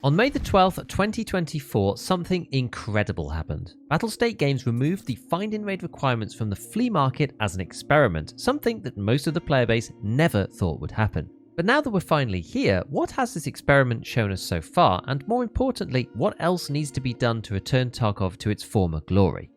On May the 12th, 2024, something incredible happened. Battlestate Games removed the find and raid requirements from the flea market as an experiment, something that most of the player base never thought would happen. But now that we're finally here, what has this experiment shown us so far, and more importantly, what else needs to be done to return Tarkov to its former glory?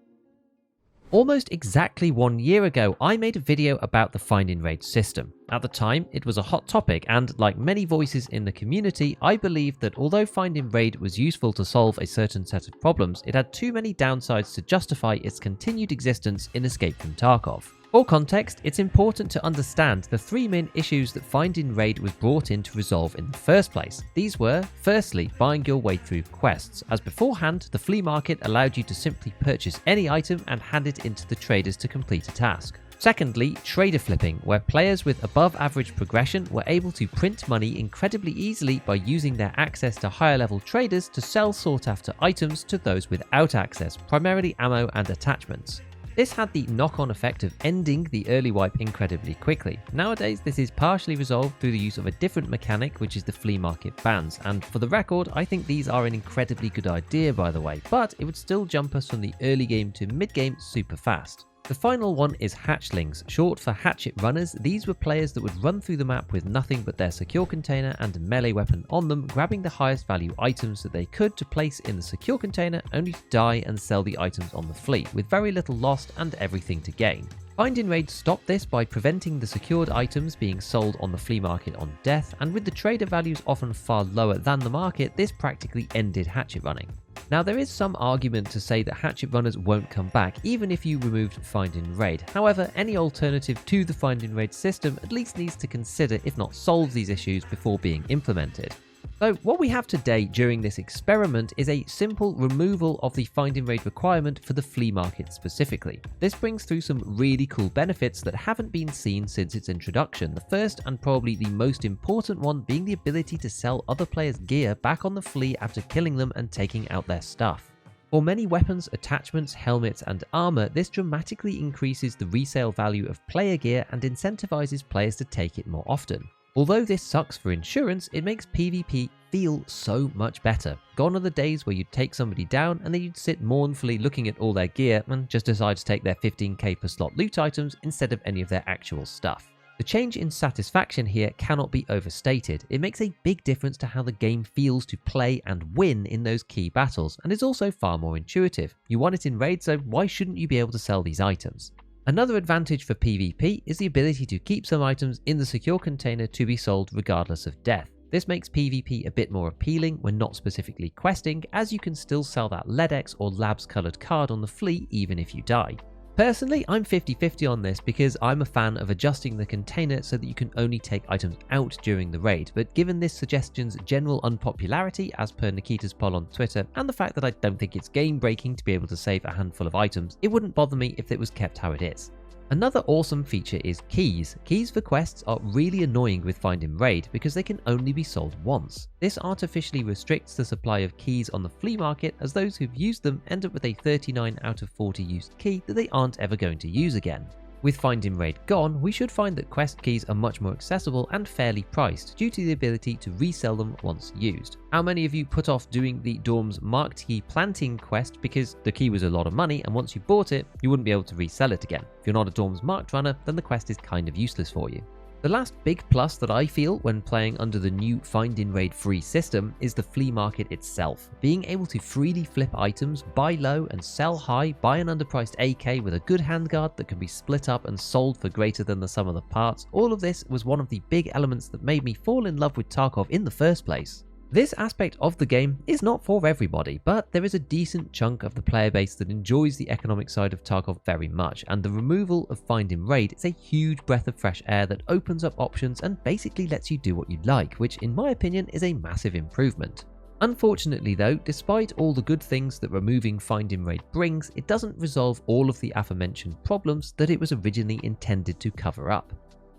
Almost exactly 1 year ago, I made a video about the find and raid system. At the time, it was a hot topic, and like many voices in the community, I believed that although find and raid was useful to solve a certain set of problems, it had too many downsides to justify its continued existence in Escape from Tarkov. For context, it's important to understand the three main issues that find and raid was brought in to resolve in the first place. These were, firstly, buying your way through quests, as beforehand, the flea market allowed you to simply purchase any item and hand it into the traders to complete a task. Secondly, trader flipping, where players with above average progression were able to print money incredibly easily by using their access to higher level traders to sell sought after items to those without access, primarily ammo and attachments. This had the knock-on effect of ending the early wipe incredibly quickly. Nowadays, this is partially resolved through the use of a different mechanic, which is the flea market bans, and for the record, I think these are an incredibly good idea by the way, but it would still jump us from the early game to mid-game super fast. The final one is hatchlings, short for hatchet runners. These were players that would run through the map with nothing but their secure container and a melee weapon on them, grabbing the highest value items that they could to place in the secure container, only to die and sell the items on the flea, with very little lost and everything to gain. Find and raid stopped this by preventing the secured items being sold on the flea market on death, and with the trader values often far lower than the market, this practically ended hatchet running. Now, there is some argument to say that hatchet runners won't come back even if you removed find and raid. However, any alternative to the find and raid system at least needs to consider, if not solve, these issues before being implemented. So what we have today during this experiment is a simple removal of the find and raid requirement for the flea market specifically. This brings through some really cool benefits that haven't been seen since its introduction, the first and probably the most important one being the ability to sell other players' gear back on the flea after killing them and taking out their stuff. For many weapons, attachments, helmets and armor, this dramatically increases the resale value of player gear and incentivizes players to take it more often. Although this sucks for insurance, it makes PvP feel so much better. Gone are the days where you'd take somebody down and then you'd sit mournfully looking at all their gear and just decide to take their 15k per slot loot items instead of any of their actual stuff. The change in satisfaction here cannot be overstated. It makes a big difference to how the game feels to play and win in those key battles, and is also far more intuitive. You want it in raid, so why shouldn't you be able to sell these items? Another advantage for PvP is the ability to keep some items in the secure container to be sold regardless of death. This makes PvP a bit more appealing when not specifically questing, as you can still sell that LEDX or Labs coloured card on the flea even if you die. Personally, I'm 50-50 on this because I'm a fan of adjusting the container so that you can only take items out during the raid, but given this suggestion's general unpopularity as per Nikita's poll on Twitter, and the fact that I don't think it's game breaking to be able to save a handful of items, it wouldn't bother me if it was kept how it is. Another awesome feature is keys. Keys for quests are really annoying with find and raid because they can only be sold once. This artificially restricts the supply of keys on the flea market, as those who've used them end up with a 39 out of 40 used key that they aren't ever going to use again. With find and raid gone, we should find that quest keys are much more accessible and fairly priced due to the ability to resell them once used. How many of you put off doing the dorm's marked key planting quest because the key was a lot of money and once you bought it, you wouldn't be able to resell it again? If you're not a dorm's marked runner, then the quest is kind of useless for you. The last big plus that I feel when playing under the new find and raid free system is the flea market itself. Being able to freely flip items, buy low and sell high, buy an underpriced AK with a good handguard that can be split up and sold for greater than the sum of the parts, all of this was one of the big elements that made me fall in love with Tarkov in the first place. This aspect of the game is not for everybody, but there is a decent chunk of the player base that enjoys the economic side of Tarkov very much, and the removal of find and raid is a huge breath of fresh air that opens up options and basically lets you do what you like, which in my opinion is a massive improvement. Unfortunately though, despite all the good things that removing find and raid brings, it doesn't resolve all of the aforementioned problems that it was originally intended to cover up.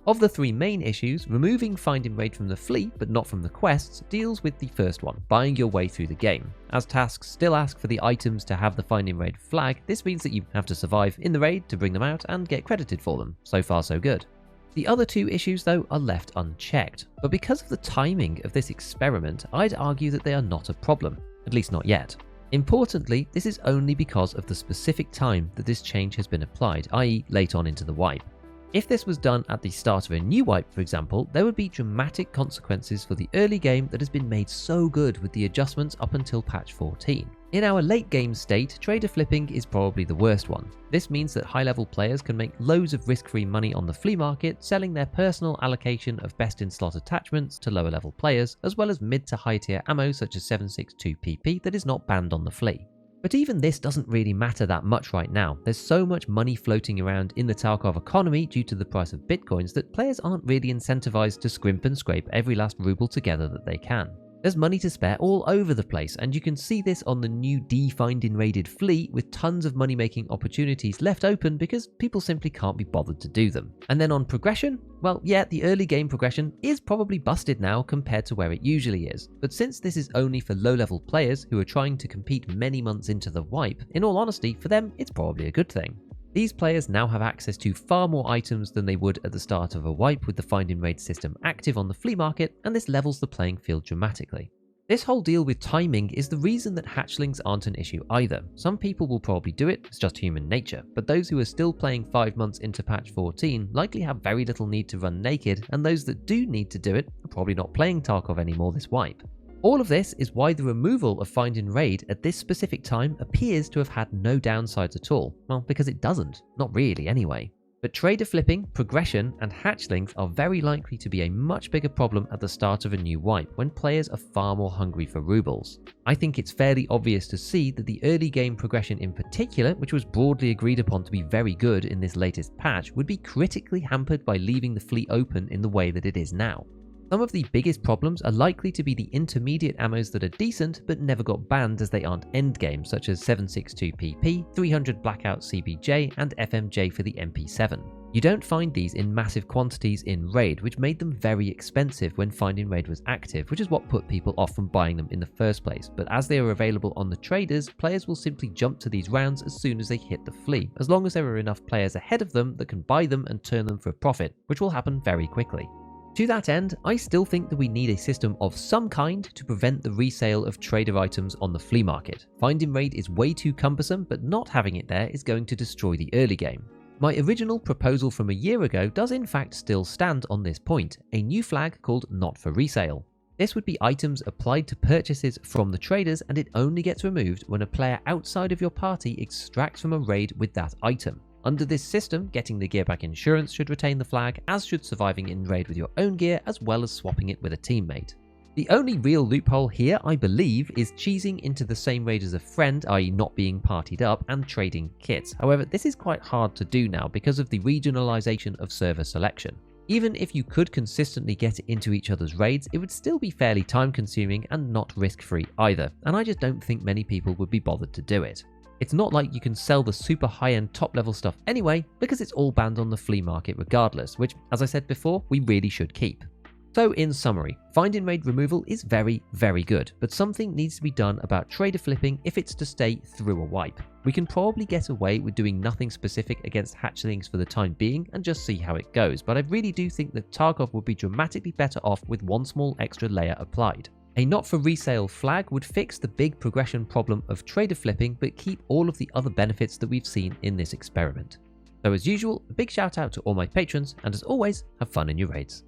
Of the three main issues, removing find and raid from the flea, but not from the quests, deals with the first one, buying your way through the game. As tasks still ask for the items to have the find and raid flag, this means that you have to survive in the raid to bring them out and get credited for them. So far so good. The other two issues though are left unchecked, but because of the timing of this experiment, I'd argue that they are not a problem, at least not yet. Importantly, this is only because of the specific time that this change has been applied, i.e. late on into the wipe. If this was done at the start of a new wipe, for example, there would be dramatic consequences for the early game that has been made so good with the adjustments up until patch 14. In our late game state, trader flipping is probably the worst one. This means that high level players can make loads of risk-free money on the flea market, selling their personal allocation of best in slot attachments to lower level players, as well as mid to high tier ammo such as 7.62 PP that is not banned on the flea. But even this doesn't really matter that much right now. There's so much money floating around in the Tarkov economy due to the price of bitcoins that players aren't really incentivized to scrimp and scrape every last ruble together that they can. There's money to spare all over the place, and you can see this on the new Find in Raided fleet with tons of money making opportunities left open because people simply can't be bothered to do them. And then on progression, well yeah, the early game progression is probably busted now compared to where it usually is, but since this is only for low level players who are trying to compete many months into the wipe, in all honesty for them it's probably a good thing. These players now have access to far more items than they would at the start of a wipe with the Find and Raid system active on the flea market, and this levels the playing field dramatically. This whole deal with timing is the reason that hatchlings aren't an issue either. Some people will probably do it, it's just human nature, but those who are still playing 5 months into patch 14 likely have very little need to run naked, and those that do need to do it are probably not playing Tarkov anymore this wipe. All of this is why the removal of Find and Raid at this specific time appears to have had no downsides at all. Well, because it doesn't. Not really anyway. But trader flipping, progression, and hatchlings are very likely to be a much bigger problem at the start of a new wipe when players are far more hungry for rubles. I think it's fairly obvious to see that the early game progression in particular, which was broadly agreed upon to be very good in this latest patch, would be critically hampered by leaving the fleet open in the way that it is now. Some of the biggest problems are likely to be the intermediate ammos that are decent but never got banned as they aren't endgame, such as 7.62 PP, 300 Blackout CBJ, and FMJ for the MP7. You don't find these in massive quantities in Raid, which made them very expensive when Find and Raid was active, which is what put people off from buying them in the first place. But as they are available on the traders, players will simply jump to these rounds as soon as they hit the flea, as long as there are enough players ahead of them that can buy them and turn them for a profit, which will happen very quickly. To that end, I still think that we need a system of some kind to prevent the resale of trader items on the flea market. Find and Raid is way too cumbersome, but not having it there is going to destroy the early game. My original proposal from a year ago does in fact still stand on this point, a new flag called Not for Resale. This would be items applied to purchases from the traders, and it only gets removed when a player outside of your party extracts from a raid with that item. Under this system, getting the gear back insurance should retain the flag, as should surviving in raid with your own gear, as well as swapping it with a teammate. The only real loophole here, I believe, is cheesing into the same raid as a friend, i.e. not being partied up, and trading kits. However, this is quite hard to do now because of the regionalization of server selection. Even if you could consistently get into each other's raids, it would still be fairly time consuming and not risk-free either, and I just don't think many people would be bothered to do it. It's not like you can sell the super high-end top-level stuff anyway, because it's all banned on the flea market regardless, which, as I said before, we really should keep. So in summary, Find and Raid removal is very, very good, but something needs to be done about trader flipping if it's to stay through a wipe. We can probably get away with doing nothing specific against hatchlings for the time being and just see how it goes, but I really do think that Tarkov would be dramatically better off with one small extra layer applied. A not for resale flag would fix the big progression problem of trader flipping but keep all of the other benefits that we've seen in this experiment. So as usual, a big shout out to all my patrons, and as always, have fun in your raids.